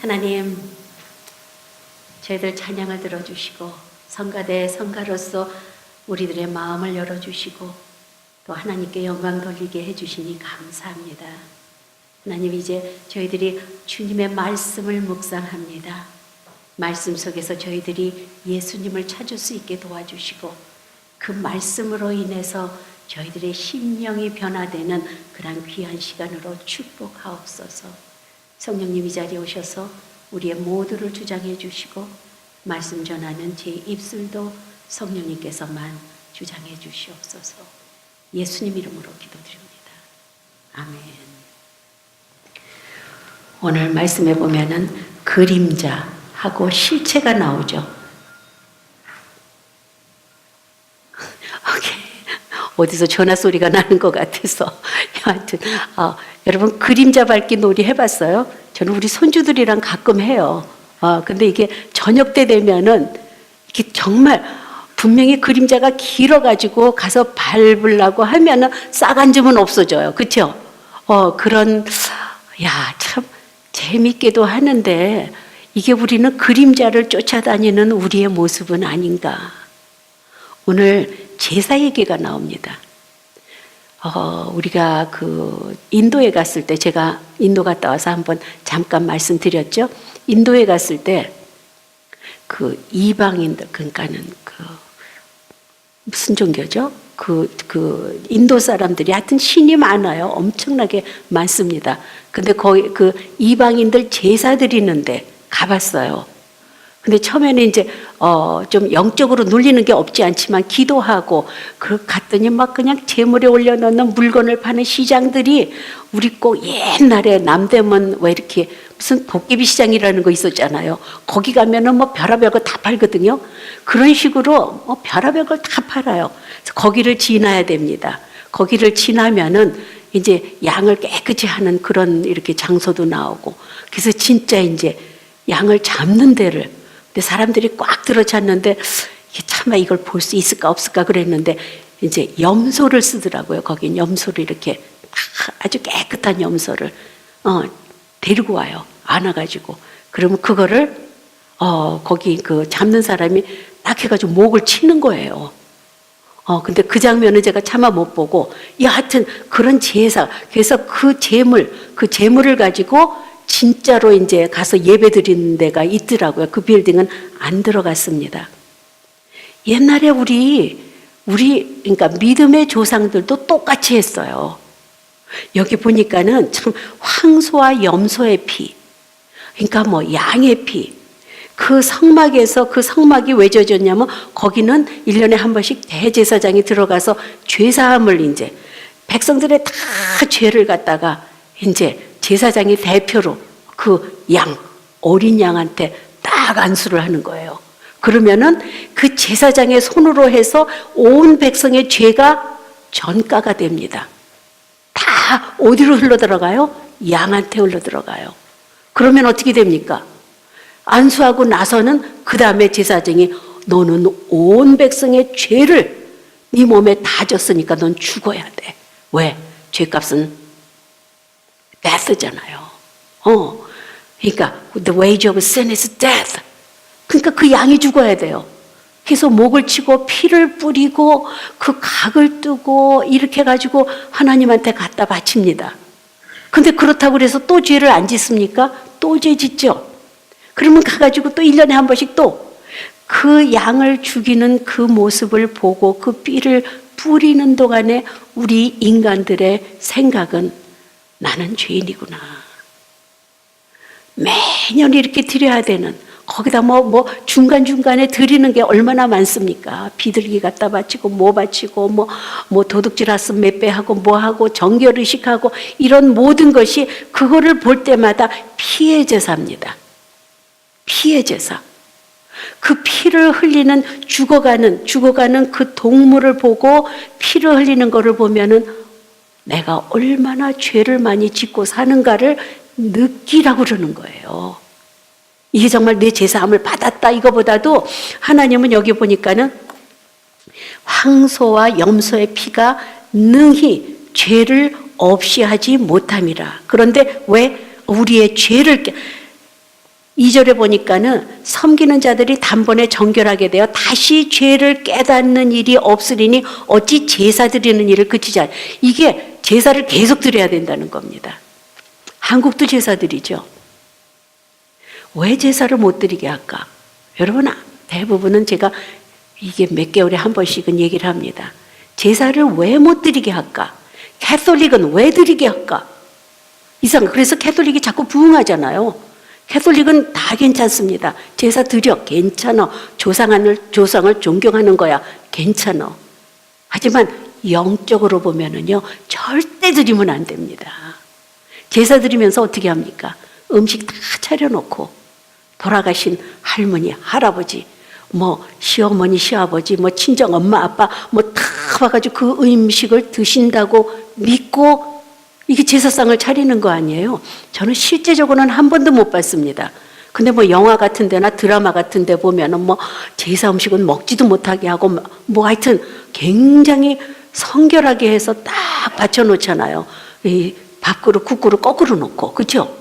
하나님, 저희들 찬양을 들어주시고 성가대 성가로서 우리들의 마음을 열어주시고 또 하나님께 영광 돌리게 해주시니 감사합니다. 하나님, 이제 저희들이 주님의 말씀을 묵상합니다. 말씀 속에서 저희들이 예수님을 찾을 수 있게 도와주시고 그 말씀으로 인해서 저희들의 심령이 변화되는 그런 귀한 시간으로 축복하옵소서. 성령님, 이 자리에 오셔서 우리의 모두를 주장해 주시고 말씀 전하는 제 입술도 성령님께서만 주장해 주시옵소서. 예수님 이름으로 기도드립니다. 아멘. 오늘 말씀에 보면은 그림자하고 실체가 나오죠. 어디서 전화 소리가 나는 것 같아서 하여튼 여러분, 그림자 밟기 놀이 해봤어요? 저는 우리 손주들이랑 가끔 해요. 근데 이게 저녁 때 되면은 이게 정말 분명히 그림자가 길어가지고 가서 밟으려고 하면은 싹 앉으면 없어져요. 그렇죠? 참 재밌게도 하는데 이게 우리는 그림자를 쫓아다니는 우리의 모습은 아닌가. 오늘 제사 얘기가 나옵니다. 우리가 인도에 갔을 때, 제가 인도 갔다 와서 한번 잠깐 말씀드렸죠. 인도에 갔을 때 이방인들, 그러니까는 무슨 종교죠? 인도 사람들이 하여튼 신이 많아요. 엄청나게 많습니다. 근데 거기 이방인들 제사 드리는데 가봤어요. 근데 처음에는 이제 좀 영적으로 눌리는 게 없지 않지만 기도하고 갔더니 막 그냥 재물에 올려놓는 물건을 파는 시장들이 우리 꼭 옛날에 남대문 왜 이렇게 무슨 도깨비 시장이라는 거 있었잖아요. 거기 가면은 뭐 별의별 거 다 팔거든요. 그런 식으로 별의별 걸 다 팔아요. 그래서 거기를 지나야 됩니다. 거기를 지나면은 이제 양을 깨끗이 하는 그런 이렇게 장소도 나오고, 그래서 진짜 이제 양을 잡는 데를, 근데 사람들이 꽉 들어찼는데 참아 이걸 볼 수 있을까 없을까 그랬는데 이제 염소를 쓰더라고요. 거긴 염소를 이렇게 아주 깨끗한 염소를 데리고 와요. 안아가지고. 그러면 그거를 거기 잡는 사람이 딱 해가지고 목을 치는 거예요. 근데 그 장면은 제가 차마 못 보고, 하여튼 그런 제사, 그래서 그 재물을 가지고 진짜로 이제 가서 예배 드리는 데가 있더라고요. 그 빌딩은 안 들어갔습니다. 옛날에 우리 그러니까 믿음의 조상들도 똑같이 했어요. 여기 보니까는 참 황소와 염소의 피, 그러니까 뭐 양의 피, 그 성막이 왜 젖었냐면 거기는 1년에 한 번씩 대제사장이 들어가서 죄사함을 이제 백성들의 다 죄를 갖다가 이제 제사장이 대표로 어린 양한테 딱 안수를 하는 거예요. 그러면은 그 제사장의 손으로 해서 온 백성의 죄가 전가가 됩니다. 다 어디로 흘러 들어가요? 양한테 흘러 들어가요. 그러면 어떻게 됩니까? 안수하고 나서는 그 다음에 제사장이 너는 온 백성의 죄를 네 몸에 다 졌으니까 넌 죽어야 돼. 왜? 죄값은 death잖아요. 그러니까 the wage of sin is death. 그러니까 그 양이 죽어야 돼요. 그래서 목을 치고 피를 뿌리고 그 각을 뜨고 이렇게 가지고 하나님한테 갖다 바칩니다. 근데 그렇다고 해서 또 죄를 안 짓습니까? 또 죄 짓죠. 그러면 가가지고 또 1년에 한 번씩 또 그 양을 죽이는 그 모습을 보고 그 피를 뿌리는 동안에 우리 인간들의 생각은 나는 죄인이구나. 매년 이렇게 드려야 되는, 거기다 뭐 중간중간에 드리는 게 얼마나 많습니까? 비둘기 갖다 바치고 뭐 바치고 뭐 도둑질 왔으면 몇 배 하고 뭐 하고 정결의식하고 이런 모든 것이 그거를 볼 때마다 피의 제사입니다. 피의 제사. 그 피를 흘리는 죽어가는 그 동물을 보고 피를 흘리는 거를 보면은 내가 얼마나 죄를 많이 짓고 사는가를 느끼라고 그러는 거예요. 이게 정말 내 제사함을 받았다 이거보다도 하나님은 여기 보니까는 황소와 염소의 피가 능히 죄를 없이 하지 못함이라. 그런데 왜 우리의 죄를 2절에 보니까는 섬기는 자들이 단번에 정결하게 되어 다시 죄를 깨닫는 일이 없으리니 어찌 제사 드리는 일을 그치자. 이게 제사를 계속 드려야 된다는 겁니다. 한국도 제사 드리죠. 왜 제사를 못 드리게 할까? 여러분, 대부분은 제가 이게 몇 개월에 한 번씩은 얘기를 합니다. 제사를 왜 못 드리게 할까? 캐톨릭은 왜 드리게 할까? 그래서 캐톨릭이 자꾸 부흥하잖아요. 캐톨릭은 다 괜찮습니다. 제사 드려, 괜찮아. 조상을 존경하는 거야, 괜찮아. 하지만 영적으로 보면은요, 절대 드리면 안 됩니다. 제사 드리면서 어떻게 합니까? 음식 다 차려놓고 돌아가신 할머니, 할아버지, 시어머니, 시아버지, 친정 엄마, 아빠 다 와가지고 그 음식을 드신다고 믿고 이게 제사상을 차리는 거 아니에요? 저는 실제적으로는 한 번도 못 봤습니다. 근데 영화 같은 데나 드라마 같은 데 보면은 제사 음식은 먹지도 못하게 하고 하여튼 굉장히 성결하게 해서 딱 받쳐놓잖아요. 이 밥그릇, 국그릇 거꾸로 놓고, 그렇죠?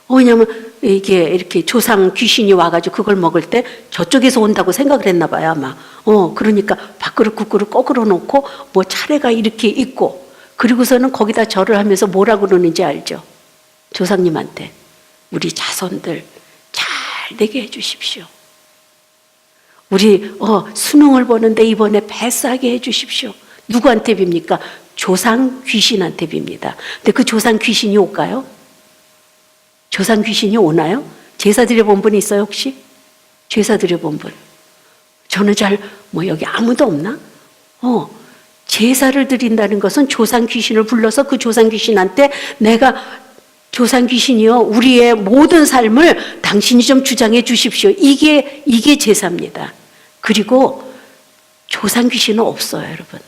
왜냐하면 이게 이렇게 조상 귀신이 와가지고 그걸 먹을 때 저쪽에서 온다고 생각을 했나 봐요, 아마. 그러니까 밥그릇, 국그릇 거꾸로 놓고 차례가 이렇게 있고, 그리고서는 거기다 절을 하면서 뭐라 그러는지 알죠? 조상님한테 우리 자손들 잘 되게 해주십시오. 우리 수능을 보는데 이번에 패스하게 해주십시오. 누구한테 빕니까? 조상 귀신한테 빕니다. 근데 그 조상 귀신이 올까요? 조상 귀신이 오나요? 제사 드려본 분 있어요, 혹시? 제사 드려본 분? 저는 여기 아무도 없나? 제사를 드린다는 것은 조상 귀신을 불러서 그 조상 귀신한테 내가 조상 귀신이요, 우리의 모든 삶을 당신이 좀 주장해 주십시오. 이게 제사입니다. 그리고 조상 귀신은 없어요, 여러분.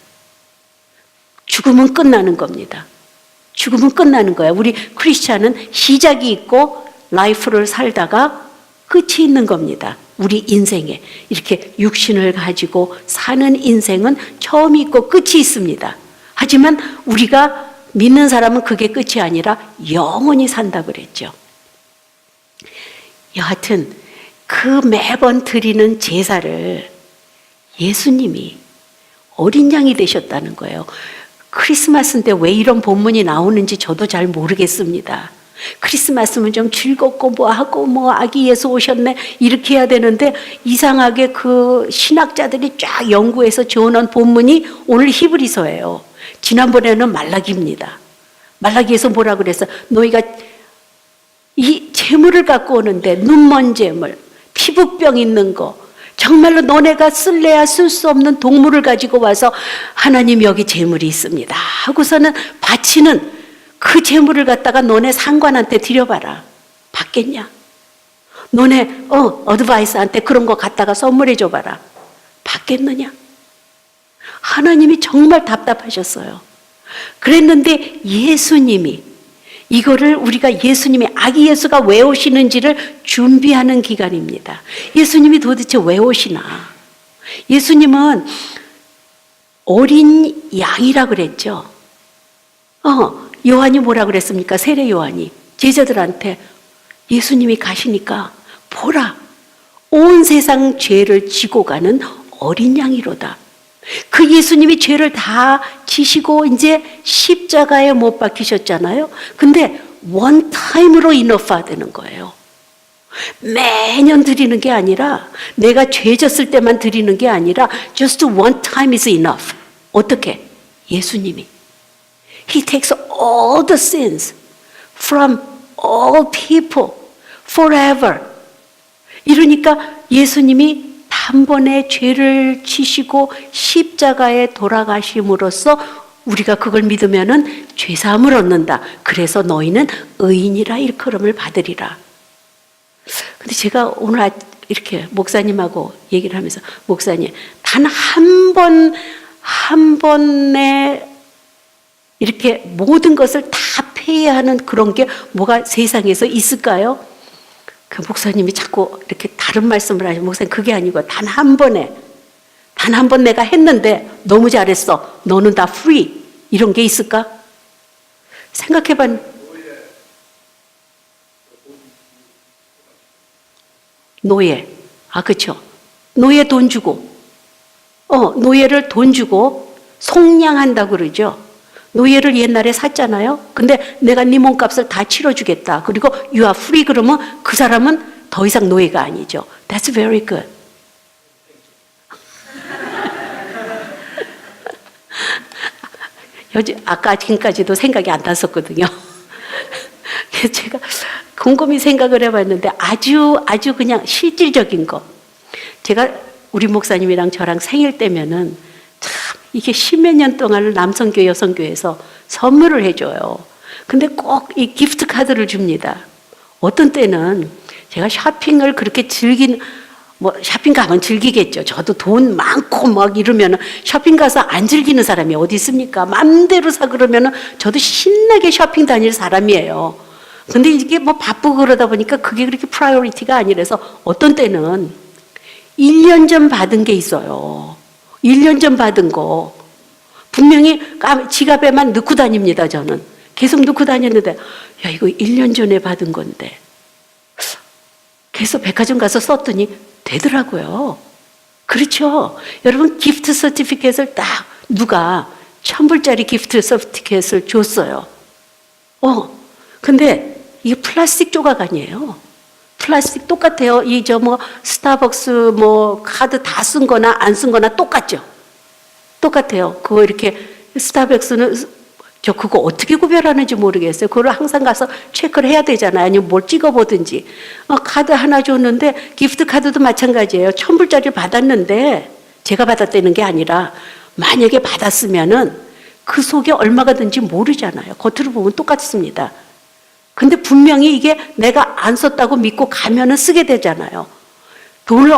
죽으면 끝나는 겁니다. 죽으면 끝나는 거야. 우리 크리스찬은 시작이 있고 라이프를 살다가 끝이 있는 겁니다. 우리 인생에 이렇게 육신을 가지고 사는 인생은 처음이 있고 끝이 있습니다. 하지만 우리가 믿는 사람은 그게 끝이 아니라 영원히 산다 그랬죠. 여하튼 그 매번 드리는 제사를 예수님이 어린 양이 되셨다는 거예요. 크리스마스인데 왜 이런 본문이 나오는지 저도 잘 모르겠습니다. 크리스마스면 좀 즐겁고 하고 아기 예수 오셨네 이렇게 해야 되는데 이상하게 그 신학자들이 쫙 연구해서 지어놓은 본문이 오늘 히브리서예요. 지난번에는 말라기입니다. 말라기에서 뭐라 그랬어? 너희가 이 재물을 갖고 오는데 눈먼 재물, 피부병 있는 거 정말로 너네가 쓸래야 쓸 수 없는 동물을 가지고 와서 하나님 여기 재물이 있습니다 하고서는 바치는 그 재물을 갖다가 너네 상관한테 드려봐라. 받겠냐? 너네 어드바이스한테 그런 거 갖다가 선물해 줘봐라. 받겠느냐? 하나님이 정말 답답하셨어요. 그랬는데 예수님이 이거를 우리가 예수님이 아기 예수가 왜 오시는지를 준비하는 기간입니다. 예수님이 도대체 왜 오시나? 예수님은 어린 양이라 그랬죠. 요한이 뭐라 그랬습니까? 세례 요한이 제자들한테 예수님이 가시니까 보라, 온 세상 죄를 지고 가는 어린 양이로다. 그 예수님이 죄를 다 지시고 이제 십자가에 못 박히셨잖아요. 근데 원 타임으로 이너파 되는 거예요. 매년 드리는 게 아니라 내가 죄 졌을 때만 드리는 게 아니라 just one time is enough. 어떻게? 예수님이 He takes all the sins from all people forever. 이러니까 예수님이 단번에 죄를 지시고 십자가에 돌아가심으로써 우리가 그걸 믿으면은 죄사함을 얻는다. 그래서 너희는 의인이라 일컬음을 받으리라. 근데 제가 오늘 이렇게 목사님하고 얘기를 하면서 목사님 단 한 번에 이렇게 모든 것을 다 폐해하는 그런 게 뭐가 세상에서 있을까요? 그 목사님이 자꾸 이렇게 다른 말씀을 하시면 목사님 그게 아니고 단 한 번 내가 했는데 너무 잘했어. 너는 다 free. 이런 게 있을까? 생각해봐. 노예. 그쵸. 노예 돈 주고, 노예를 돈 주고 속량한다고 그러죠. 노예를 옛날에 샀잖아요. 근데 내가 네 몸값을 다 치러주겠다. 그리고 you are free 그러면 그 사람은 더 이상 노예가 아니죠. That's very good. 아까 지금까지도 생각이 안 났었거든요. 그래서 제가 곰곰이 생각을 해봤는데 아주 그냥 실질적인 거. 제가 우리 목사님이랑 저랑 생일 때면은 참 이게 십몇 년 동안 남성교회 여성교회에서 선물을 해줘요. 근데 꼭 이 기프트 카드를 줍니다. 어떤 때는 제가 쇼핑을 그렇게 쇼핑 가면 즐기겠죠. 저도 돈 많고 막 이러면 쇼핑 가서 안 즐기는 사람이 어디 있습니까? 맘대로 사 그러면 저도 신나게 쇼핑 다닐 사람이에요. 근데 이게 바쁘고 그러다 보니까 그게 그렇게 프라이어리티가 아니라서 어떤 때는 1년 전 받은 게 있어요. 1년 전 받은 거. 분명히 지갑에만 넣고 다닙니다, 저는. 계속 넣고 다녔는데, 야, 이거 1년 전에 받은 건데. 그래서 백화점 가서 썼더니 되더라고요. 그렇죠. 여러분, 기프트 서티피켓을 딱 누가 1,000불짜리 기프트 서티피켓을 줬어요. 근데 이게 플라스틱 조각 아니에요. 플라스틱 똑같아요. 스타벅스 카드 다 쓴 거나 안 쓴 거나 똑같죠. 똑같아요. 그거 이렇게 스타벅스는 저 그거 어떻게 구별하는지 모르겠어요. 그걸 항상 가서 체크를 해야 되잖아요. 아니면 뭘 찍어보든지. 카드 하나 줬는데 기프트 카드도 마찬가지예요. 1,000불짜리 받았는데 제가 받았다는 게 아니라 만약에 받았으면은 그 속에 얼마가 든지 모르잖아요. 겉으로 보면 똑같습니다. 근데 분명히 이게 내가 안 썼다고 믿고 가면은 쓰게 되잖아요. 돈을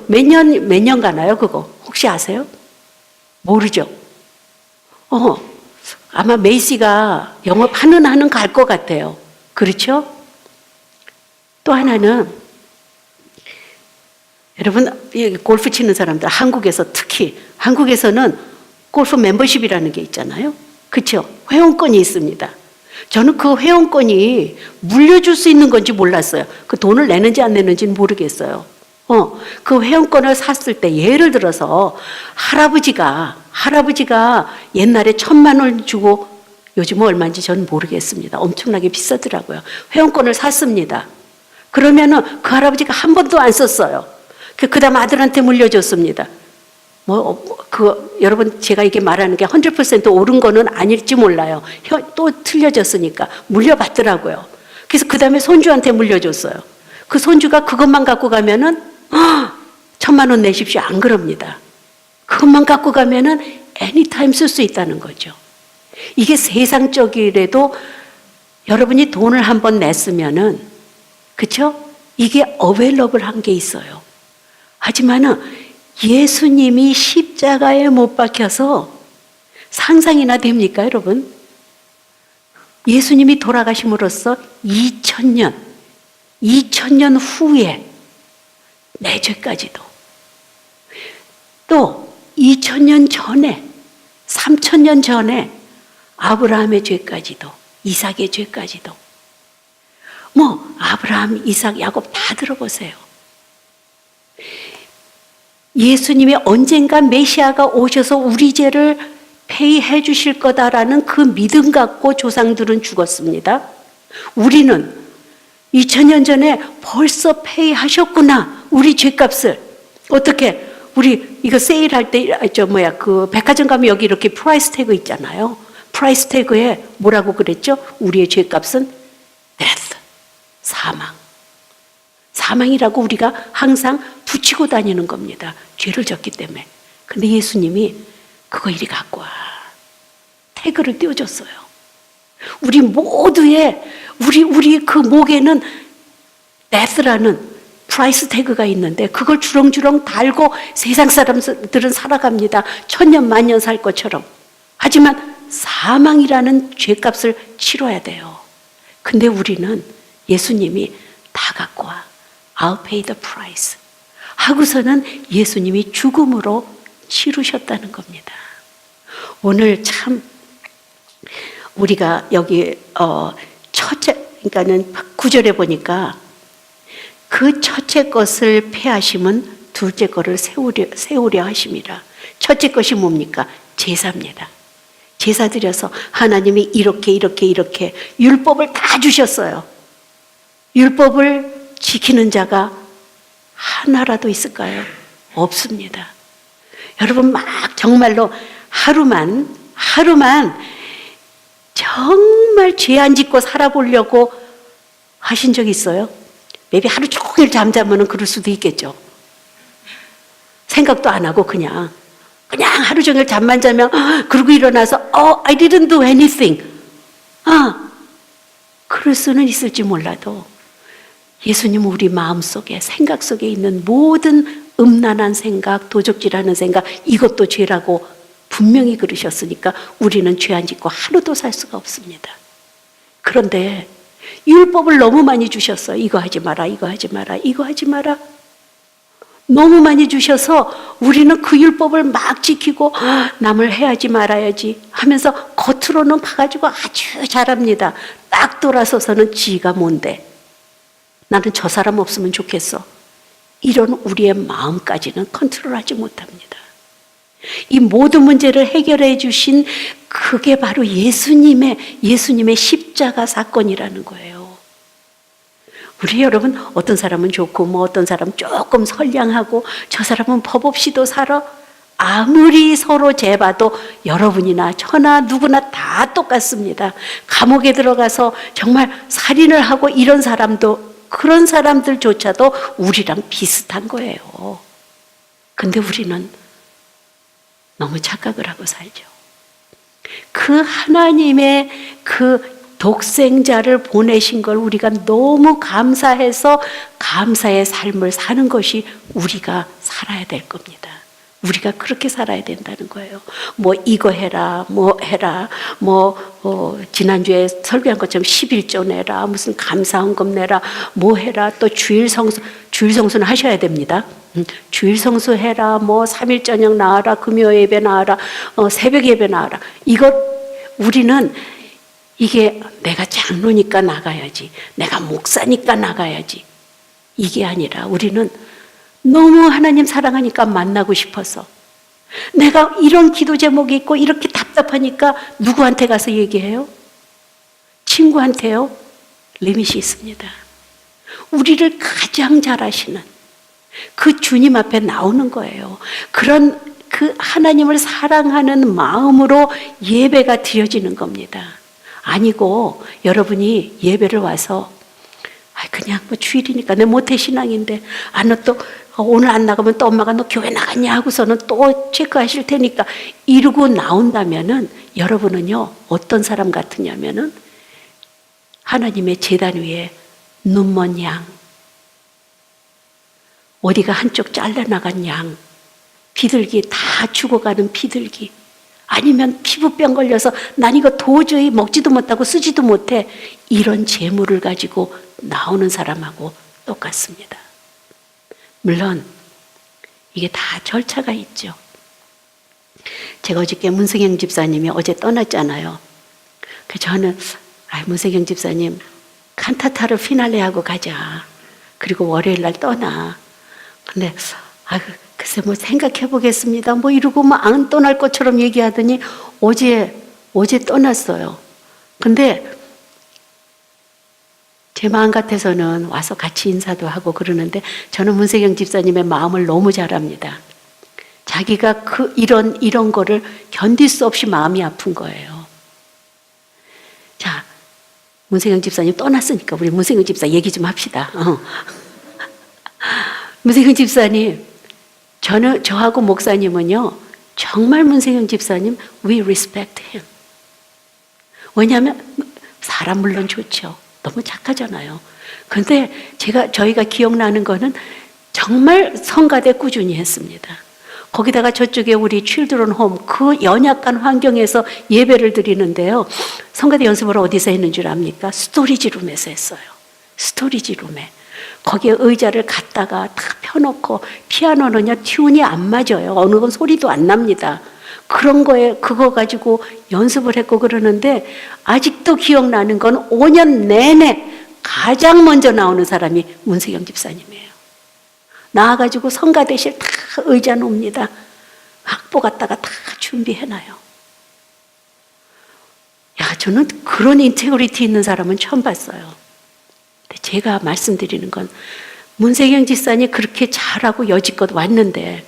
몇 년 가나요, 그거? 혹시 아세요? 모르죠? 아마 메이시가 영업하는 한은 갈 것 같아요. 그렇죠? 또 하나는, 여러분, 골프 치는 사람들, 특히 한국에서는 골프 멤버십이라는 게 있잖아요. 그렇죠? 회원권이 있습니다. 저는 그 회원권이 물려줄 수 있는 건지 몰랐어요. 그 돈을 내는지 안 내는지는 모르겠어요. 그 회원권을 샀을 때 예를 들어서 할아버지가 옛날에 1,000만 원 주고 요즘은 얼마인지 저는 모르겠습니다. 엄청나게 비싸더라고요. 회원권을 샀습니다. 그러면은 그 할아버지가 한 번도 안 썼어요. 그다음 아들한테 물려줬습니다. 여러분, 제가 이게 말하는 게 100% 옳은 거는 아닐지 몰라요. 또 틀려졌으니까. 물려받더라고요. 그래서 그 다음에 손주한테 물려줬어요. 그 손주가 그것만 갖고 가면은, 1,000만 원 내십시오. 안 그럽니다. 그것만 갖고 가면은 anytime 쓸 수 있다는 거죠. 이게 세상적이라도 여러분이 돈을 한번 냈으면은, 그쵸? 이게 available 한 게 있어요. 하지만은 예수님이 십자가에 못 박혀서 상상이나 됩니까, 여러분? 예수님이 돌아가심으로써 2000년 후에 내 죄까지도, 또 2000년 전에, 3000년 전에 아브라함의 죄까지도, 이삭의 죄까지도, 아브라함, 이삭, 야곱 다 들어보세요. 예수님이 언젠가 메시아가 오셔서 우리 죄를 페이해 주실 거다라는 그 믿음 갖고 조상들은 죽었습니다. 우리는 2000년 전에 벌써 페이하셨구나. 우리 죄값을. 어떻게? 우리 이거 세일할 때, 그 백화점 가면 여기 이렇게 프라이스 태그 있잖아요. 프라이스 태그에 뭐라고 그랬죠? 우리의 죄값은 death, 사망이라고 우리가 항상 붙이고 다니는 겁니다. 죄를 졌기 때문에. 근데 예수님이 그거 이리 갖고 와. 태그를 띄워줬어요. 우리 모두의, 우리 그 목에는 death라는 프라이스 태그가 있는데 그걸 주렁주렁 달고 세상 사람들은 살아갑니다. 1000년, 만년 살 것처럼. 하지만 사망이라는 죄값을 치러야 돼요. 근데 우리는 예수님이 다 갖고 와. I'll pay the price. 하고서는 예수님이 죽음으로 치르셨다는 겁니다. 오늘 참 우리가 여기 그러니까는 9절에 보니까 그 그 첫째 것을 패하심은 둘째 것을 세우려 하심이라. 첫째 것이 뭡니까? 제사입니다. 제사 드려서 하나님이 이렇게 율법을 다 주셨어요. 율법을 지키는 자가 하나라도 있을까요? 없습니다. 여러분 막 정말로 하루만 정말 죄 안 짓고 살아보려고 하신 적 있어요? maybe 하루 종일 잠자면은 그럴 수도 있겠죠. 생각도 안 하고 그냥 하루 종일 잠만 자면 그러고 일어나서 I didn't do anything. 그럴 수는 있을지 몰라도 예수님은 우리 마음속에 생각 속에 있는 모든 음란한 생각, 도적질하는 생각, 이것도 죄라고 분명히 그러셨으니까 우리는 죄 안 짓고 하루도 살 수가 없습니다. 그런데 율법을 너무 많이 주셨어요. 이거 하지 마라, 이거 하지 마라, 이거 하지 마라. 너무 많이 주셔서 우리는 그 율법을 막 지키고 남을 해야지 말아야지 하면서 겉으로는 봐가지고 아주 잘합니다. 딱 돌아서서는 지가 뭔데? 나는 저 사람 없으면 좋겠어. 이런 우리의 마음까지는 컨트롤하지 못합니다. 이 모든 문제를 해결해 주신 그게 바로 예수님의 십자가 사건이라는 거예요. 우리 여러분 어떤 사람은 좋고 뭐 어떤 사람은 조금 선량하고 저 사람은 법 없이도 살아. 아무리 서로 재봐도 여러분이나 저나 누구나 다 똑같습니다. 감옥에 들어가서 정말 살인을 하고 이런 사람도 그런 사람들조차도 우리랑 비슷한 거예요. 근데 우리는 너무 착각을 하고 살죠. 그 하나님의 그 독생자를 보내신 걸 우리가 너무 감사해서 감사의 삶을 사는 것이 우리가 살아야 될 겁니다. 우리가 그렇게 살아야 된다는 거예요. 뭐 이거 해라, 뭐 해라, 지난주에 설교한 것처럼 11조 내라, 무슨 감사헌금 내라, 뭐 해라, 또 주일 성수는 하셔야 됩니다. 주일 성수 해라, 뭐 3일 저녁 나와라, 금요 예배 나와라, 새벽 예배 나와라. 우리는 이게 내가 장로니까 나가야지, 내가 목사니까 나가야지. 이게 아니라 우리는 너무 하나님 사랑하니까 만나고 싶어서 내가 이런 기도 제목이 있고 이렇게 답답하니까 누구한테 가서 얘기해요? 친구한테요? 리밋이 있습니다. 우리를 가장 잘 아시는 그 주님 앞에 나오는 거예요. 그런 그 하나님을 사랑하는 마음으로 예배가 드려지는 겁니다. 아니고 여러분이 예배를 와서 그냥 뭐 주일이니까 내 모태신앙인데 너 또 오늘 안 나가면 또 엄마가 너 교회 나갔냐 하고서는 또 체크하실 테니까 이러고 나온다면은 여러분은요 어떤 사람 같으냐면은 하나님의 제단 위에 눈먼 양, 어디가 한쪽 잘려나간 양, 비둘기 다 죽어가는 비둘기, 아니면 피부병 걸려서 난 이거 도저히 먹지도 못하고 쓰지도 못해, 이런 재물을 가지고 나오는 사람하고 똑같습니다. 물론 이게 다 절차가 있죠. 제가 어저께 문승영 집사님이 어제 떠났잖아요. 그래서 저는 문승영 집사님 칸타타를 피날레하고 가자. 그리고 월요일 날 떠나. 근데 글쎄 뭐 생각해 보겠습니다. 뭐 이러고 뭐 안 떠날 것처럼 얘기하더니 어제 떠났어요. 근데 제 마음 같아서는 와서 같이 인사도 하고 그러는데 저는 문세경 집사님의 마음을 너무 잘 압니다. 자기가 이런 거를 견딜 수 없이 마음이 아픈 거예요. 자, 문세경 집사님 떠났으니까 우리 문세경 집사 얘기 좀 합시다. 문세경 집사님, 저하고 목사님은요, 정말 문세경 집사님, we respect him. 왜냐하면 사람 물론 좋죠. 너무 착하잖아요. 그런데 저희가 기억나는 거는 정말 성가대 꾸준히 했습니다. 거기다가 저쪽에 우리 칠드런 홈, 그 연약한 환경에서 예배를 드리는데요. 성가대 연습을 어디서 했는 줄 압니까? 스토리지룸에서 했어요. 스토리지룸에. 거기에 의자를 갖다가 다 펴놓고, 피아노는요 튠이 안 맞아요. 어느 건 소리도 안 납니다. 그런 거에 그거 가지고 연습을 했고 그러는데 아직도 기억나는 건 5년 내내 가장 먼저 나오는 사람이 문세경 집사님이에요. 나와가지고 성가대실 다 의자 놓습니다. 학보 갖다가 다 준비해놔요. 야, 저는 그런 인테그리티 있는 사람은 처음 봤어요. 근데 제가 말씀드리는 건 문세경 집사님 그렇게 잘하고 여지껏 왔는데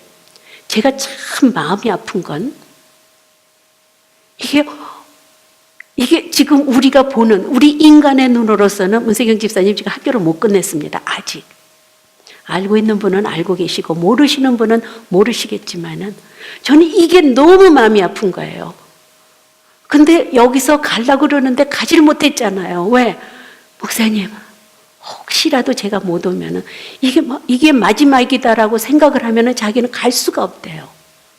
제가 참 마음이 아픈 건 이게 지금 우리가 보는 우리 인간의 눈으로서는 문세경 집사님 지금 학교를 못 끝냈습니다. 아직. 알고 있는 분은 알고 계시고 모르시는 분은 모르시겠지만은 저는 이게 너무 마음이 아픈 거예요. 근데 여기서 가려고 그러는데 가지를 못했잖아요. 왜? 목사님, 혹시라도 제가 못 오면은 이게 마지막이다라고 생각을 하면은 자기는 갈 수가 없대요.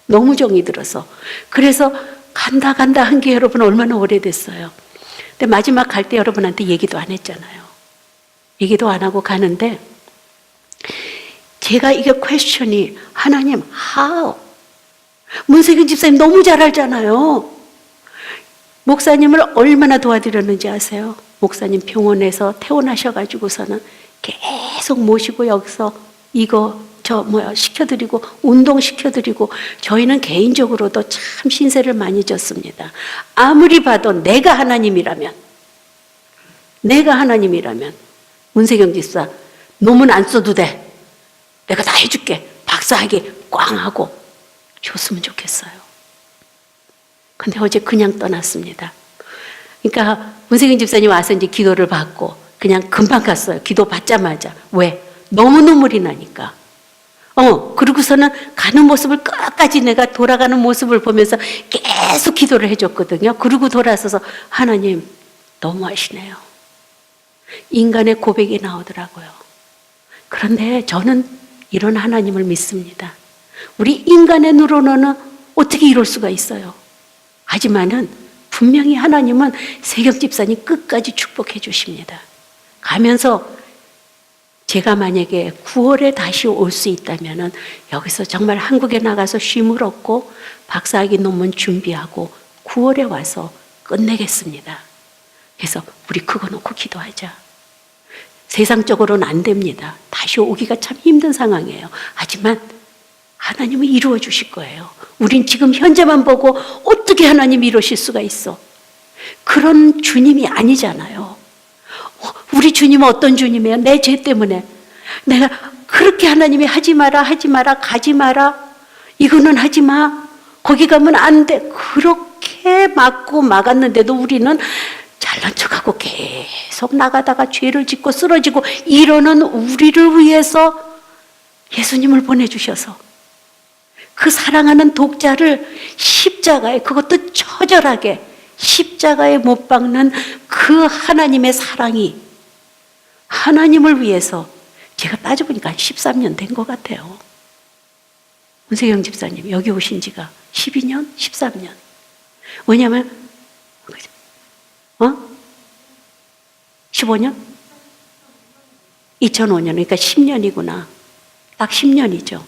너무 정이 들어서. 그래서 간다 한 게 여러분 얼마나 오래됐어요. 근데 마지막 갈 때 여러분한테 얘기도 안 했잖아요. 얘기도 안 하고 가는데 제가 이게 퀘스천이 하나님 how? 문세경 집사님 너무 잘 알잖아요. 목사님을 얼마나 도와드렸는지 아세요? 목사님 병원에서 퇴원하셔가지고서는 계속 모시고 여기서 시켜드리고 운동 시켜드리고 저희는 개인적으로도 참 신세를 많이 졌습니다. 아무리 봐도 내가 하나님이라면 문세경 집사 논문 안 써도 돼. 내가 다 해줄게. 박사학위 꽝 하고 줬으면 좋겠어요. 근데 어제 그냥 떠났습니다. 그러니까 문세경 집사님 와서 이제 기도를 받고 그냥 금방 갔어요. 기도 받자마자. 왜? 너무 눈물이 나니까. 그러고서는 가는 모습을 끝까지 내가 돌아가는 모습을 보면서 계속 기도를 해줬거든요. 그러고 돌아서서 하나님 너무하시네요. 인간의 고백이 나오더라고요. 그런데 저는 이런 하나님을 믿습니다. 우리 인간의 눈으로는 어떻게 이럴 수가 있어요. 하지만은 분명히 하나님은 세경 집사님 끝까지 축복해 주십니다. 가면서 제가 만약에 9월에 다시 올 수 있다면은 여기서 정말 한국에 나가서 쉼을 얻고 박사학위 논문 준비하고 9월에 와서 끝내겠습니다. 그래서 우리 그거 놓고 기도하자. 세상적으로는 안 됩니다. 다시 오기가 참 힘든 상황이에요. 하지만 하나님은 이루어 주실 거예요. 우린 지금 현재만 보고 어떻게 하나님이 이루실 수가 있어? 그런 주님이 아니잖아요. 우리 주님은 어떤 주님이에요? 내 죄 때문에 내가 그렇게 하나님이 하지 마라 가지 마라 이거는 하지 마 거기 가면 안 돼 그렇게 막았는데도 우리는 잘난 척하고 계속 나가다가 죄를 짓고 쓰러지고 이러는 우리를 위해서 예수님을 보내주셔서 그 사랑하는 독자를 십자가에 그것도 처절하게 십자가에 못 박는 그 하나님의 사랑이 하나님을 위해서 제가 따져보니까 한 13년 된 것 같아요. 문세경 집사님 여기 오신 지가 12년? 13년. 왜냐면 15년? 2005년 그러니까 10년이구나. 딱 10년이죠.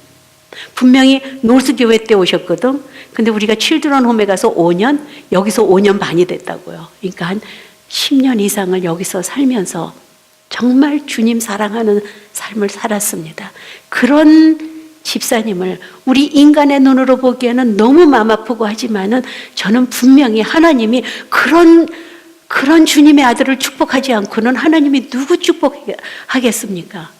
분명히 노스교회 때 오셨거든. 근데 우리가 칠드런 홈에 가서 5년, 여기서 5년 반이 됐다고요. 그러니까 한 10년 이상을 여기서 살면서 정말 주님 사랑하는 삶을 살았습니다. 그런 집사님을 우리 인간의 눈으로 보기에는 너무 마음 아프고 하지만은 저는 분명히 하나님이 그런 주님의 아들을 축복하지 않고는 하나님이 누구 축복하겠습니까?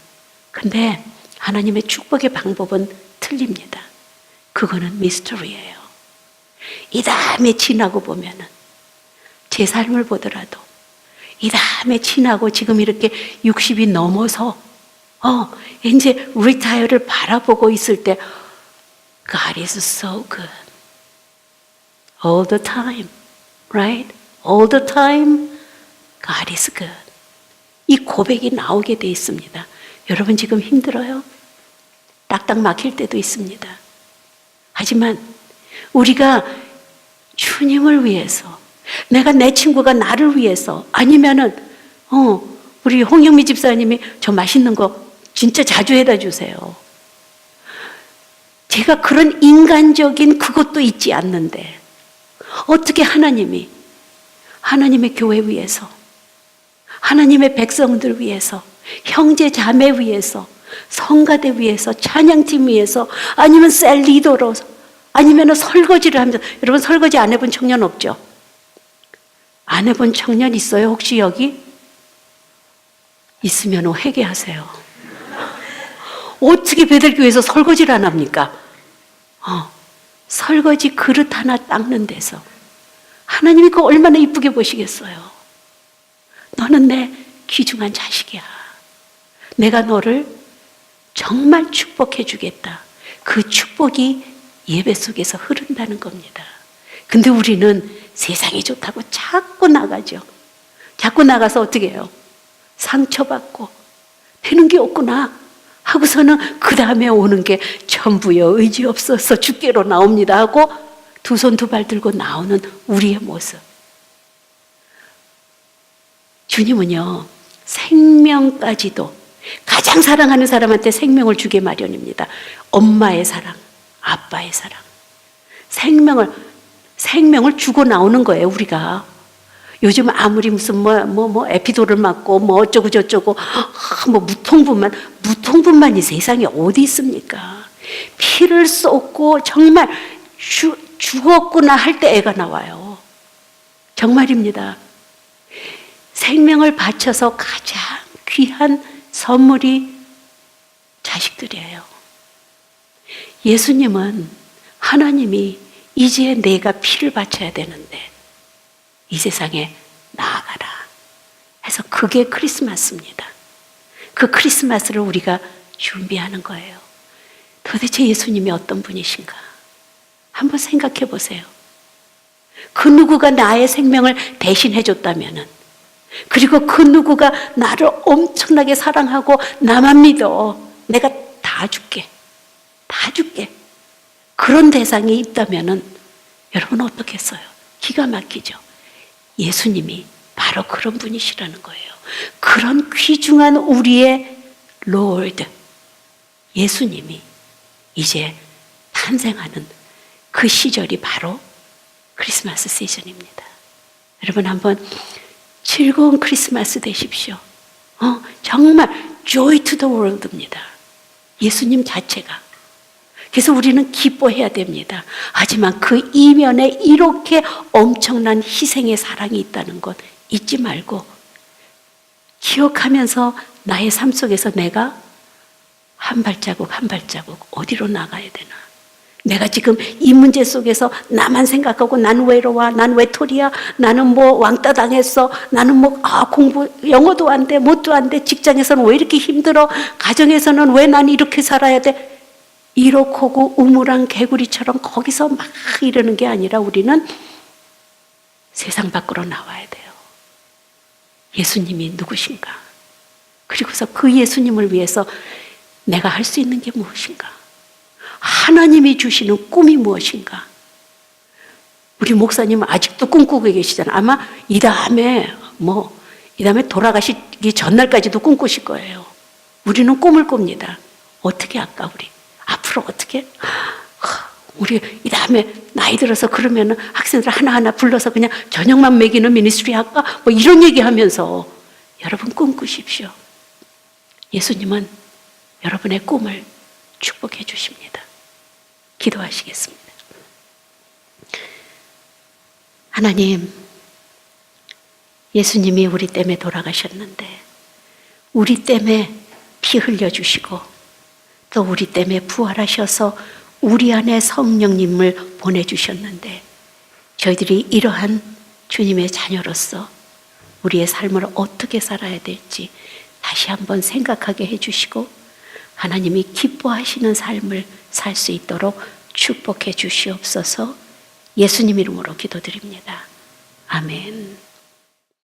근데 하나님의 축복의 방법은 틀립니다. 그거는 미스터리예요. 이 다음에 지나고 보면은 제 삶을 보더라도 이 다음에 지나고 지금 이렇게 60이 넘어서 이제 리타이어를 바라보고 있을 때 God is so good. All the time. Right? All the time God is good. 이 고백이 나오게 돼 있습니다. 여러분 지금 힘들어요? 딱딱 막힐 때도 있습니다. 하지만 우리가 주님을 위해서 내가 내 친구가 나를 위해서 아니면은 우리 홍영미 집사님이 저 맛있는 거 진짜 자주 해다 주세요. 제가 그런 인간적인 그것도 있지 않는데 어떻게 하나님의 교회 위해서 하나님의 백성들 위해서, 형제 자매 위해서, 성가대 위해서, 찬양팀 위해서, 아니면 셀 리더로, 아니면 설거지를 하면서. 여러분 설거지 안 해본 청년 없죠? 안 해본 청년 있어요? 혹시 여기? 있으면 회개하세요. 어떻게 배달교회에서 설거지를 안 합니까? 설거지 그릇 하나 닦는 데서 하나님이 그거 얼마나 이쁘게 보시겠어요. 너는 내 귀중한 자식이야. 내가 너를 정말 축복해 주겠다. 그 축복이 예배 속에서 흐른다는 겁니다. 근데 우리는 세상이 좋다고 자꾸 나가죠. 자꾸 나가서 어떻게 해요? 상처받고 되는 게 없구나 하고서는 그 다음에 오는 게 전부여 의지 없어서 주께로 나옵니다 하고 두 손 두 발 들고 나오는 우리의 모습. 주님은요, 생명까지도 가장 사랑하는 사람한테 생명을 주게 마련입니다. 엄마의 사랑, 아빠의 사랑. 생명을 주고 나오는 거예요, 우리가. 요즘 아무리 무슨 에피도를 맞고 어쩌고 저쩌고 무통분만 이 세상에 어디 있습니까? 피를 쏟고 정말 죽었구나 할 때 애가 나와요. 정말입니다. 생명을 바쳐서 가장 귀한 선물이 자식들이에요. 예수님은 하나님이 이제 내가 피를 바쳐야 되는데 이 세상에 나아가라 해서 그게 크리스마스입니다. 그 크리스마스를 우리가 준비하는 거예요. 도대체 예수님이 어떤 분이신가? 한번 생각해 보세요. 그 누구가 나의 생명을 대신해 줬다면은, 그리고 그 누구가 나를 엄청나게 사랑하고 나만 믿어, 내가 다 줄게, 다 줄게, 그런 대상이 있다면은 여러분 어떻겠어요? 기가 막히죠. 예수님이 바로 그런 분이시라는 거예요. 그런 귀중한 우리의 롤드 예수님이 이제 탄생하는 그 시절이 바로 크리스마스 시즌입니다. 여러분 한번 즐거운 크리스마스 되십시오. 정말 joy to the world입니다. 예수님 자체가. 그래서 우리는 기뻐해야 됩니다. 하지만 그 이면에 이렇게 엄청난 희생의 사랑이 있다는 것 잊지 말고 기억하면서 나의 삶 속에서 내가 한 발자국 한 발자국 어디로 나가야 되나? 내가 지금 이 문제 속에서 나만 생각하고 난 외로워, 난 외톨이야, 나는 왕따 당했어, 나는 공부 영어도 안 돼, 뭣도 안 돼, 직장에서는 왜 이렇게 힘들어, 가정에서는 왜 난 이렇게 살아야 돼? 이렇고 우물한 개구리처럼 거기서 막 이러는 게 아니라 우리는 세상 밖으로 나와야 돼요. 예수님이 누구신가? 그리고서 그 예수님을 위해서 내가 할 수 있는 게 무엇인가? 하나님이 주시는 꿈이 무엇인가? 우리 목사님은 아직도 꿈꾸고 계시잖아요. 아마 이 다음에 돌아가시기 전날까지도 꿈꾸실 거예요. 우리는 꿈을 꿉니다. 어떻게 할까, 우리? 앞으로 어떻게? 우리 이 다음에 나이 들어서 그러면은 학생들 하나하나 불러서 그냥 저녁만 먹이는 미니스트리 할까? 이런 얘기 하면서 여러분 꿈꾸십시오. 예수님은 여러분의 꿈을 축복해 주십니다. 기도하시겠습니다. 하나님, 예수님이 우리 때문에 돌아가셨는데 우리 때문에 피 흘려주시고 또 우리 때문에 부활하셔서 우리 안에 성령님을 보내주셨는데 저희들이 이러한 주님의 자녀로서 우리의 삶을 어떻게 살아야 될지 다시 한번 생각하게 해주시고 하나님이 기뻐하시는 삶을 살 수 있도록 축복해 주시옵소서. 예수님 이름으로 기도드립니다. 아멘.